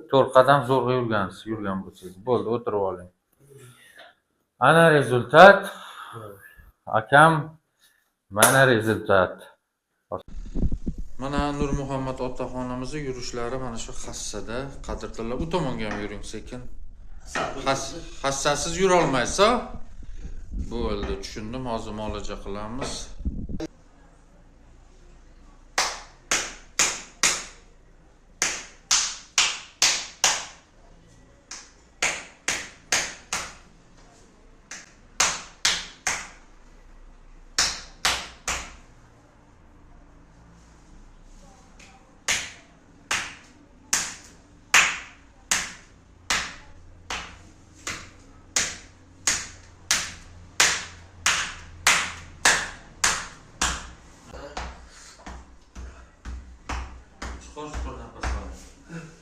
4 qadam zo'rg'a yurgan bo'lsangiz. Bo'ldi, o'tirib oling. Ana rezultat. Akam, mana rezultat. Mana Nur Muhammad otaxonimizning yurishlari mana shu hassada. Qadrdonlar, bu tomonga ham yuring sekin. Hassasiz yura olmaysiz-a? Bo'ldi, tushundim. Hozir muolaja qilamiz.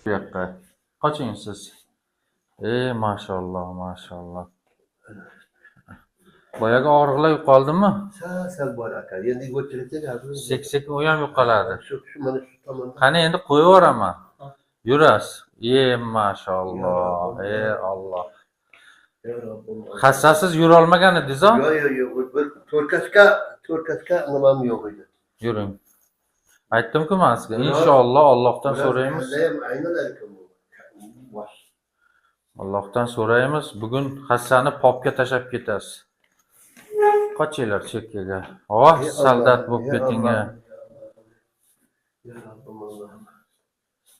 Bu yoqqa. Qoching siz. Maşallah, maşallah. Boyaga og'riqlar yo'qoldimi? Sal bor aka. Endi o'chirsak, Sekin u ham yo'qoladi. Shu mana shu tomonda. Qani endi qo'yib yuboraman. Yurasiz. Maşallah. Allah. Hassasiz yura olmagan edingiz-a? Yo'q. To'rtkashga nimam yo'q edi. Yuring. Aytdim-ku men sizga. Inshaalloh Allohdan so'raymiz. Allohdan so'raymiz. Bugun hassani popga tashab ketasiz. Qochinglar chekkaga. Soldat bo'lib ketingga.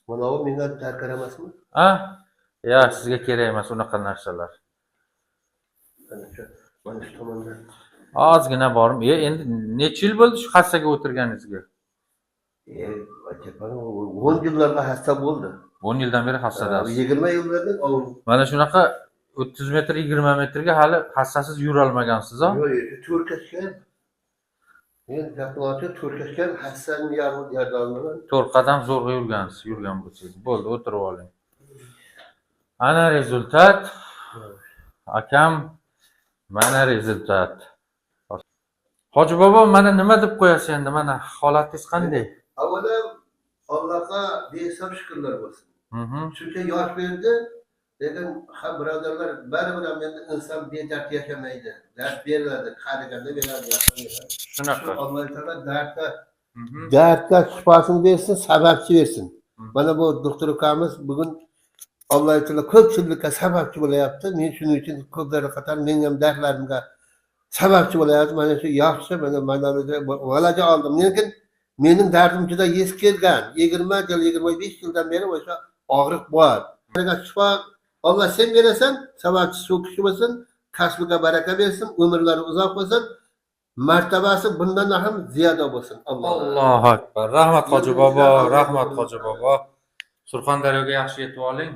Mana bu menga darkor emasmi? Ya, sizga kerak emas unaqa narsalar. Mana shu tomonda. Ozgina borim. Endi necha yil bo'ldi shu hassaga o'tirganingizga? 10 yillarga hassa bo'ldi. 10 yildan beri hassadasiz. 20 yillardan mana shunaqa 30 metr 20 metrga hali hassasiz yura olmagansiz-a? Yo'q, to'rtkashga. Men gapimcha to'rtkashga hassani yordamida 4 qadam zo'rg'a yurgan bo'lsangiz. Bo'ldi, o'tirib oling. Ana rezultat. Akam, mana rezultat. Hoji bobo, mana nima deb qo'yasiz endi? Mana holatingiz qanday? Avvalam Allohga behisob shukrlar bo'lsin. Shuncha yosh berdi, lekin ham birodarlar baribir ham endi inson bedard yashamaydi. Dard beriladi, qariganda beradi. Shunaqa. Alloh taolo dardga shifosini bersin, sababchi bersin. Mana bu doktor ukamiz bugun Alloh taolo ko'pchilikka sababchi bo'layapti. Men shuning uchun ko'plar qator men ham dardlarimga sababchi bo'layapti. Mana shu yaxshi, mana valaja oldim. Lekin mening dardim juda yes kelgan. 20 yil, 25 yildan beri o'sha og'riq bor. Shifo Alloh sen berasan, sababchi shu kishi bo'lsin, kasbiga baraka bersin, umrlari uzoq bo'lsin, martabasi bundan ham ziyoda bo'lsin. Allohu akbar. Rahmat hoji bobo, rahmat hoji bobo. Surxondaryoga yaxshi yetib oling.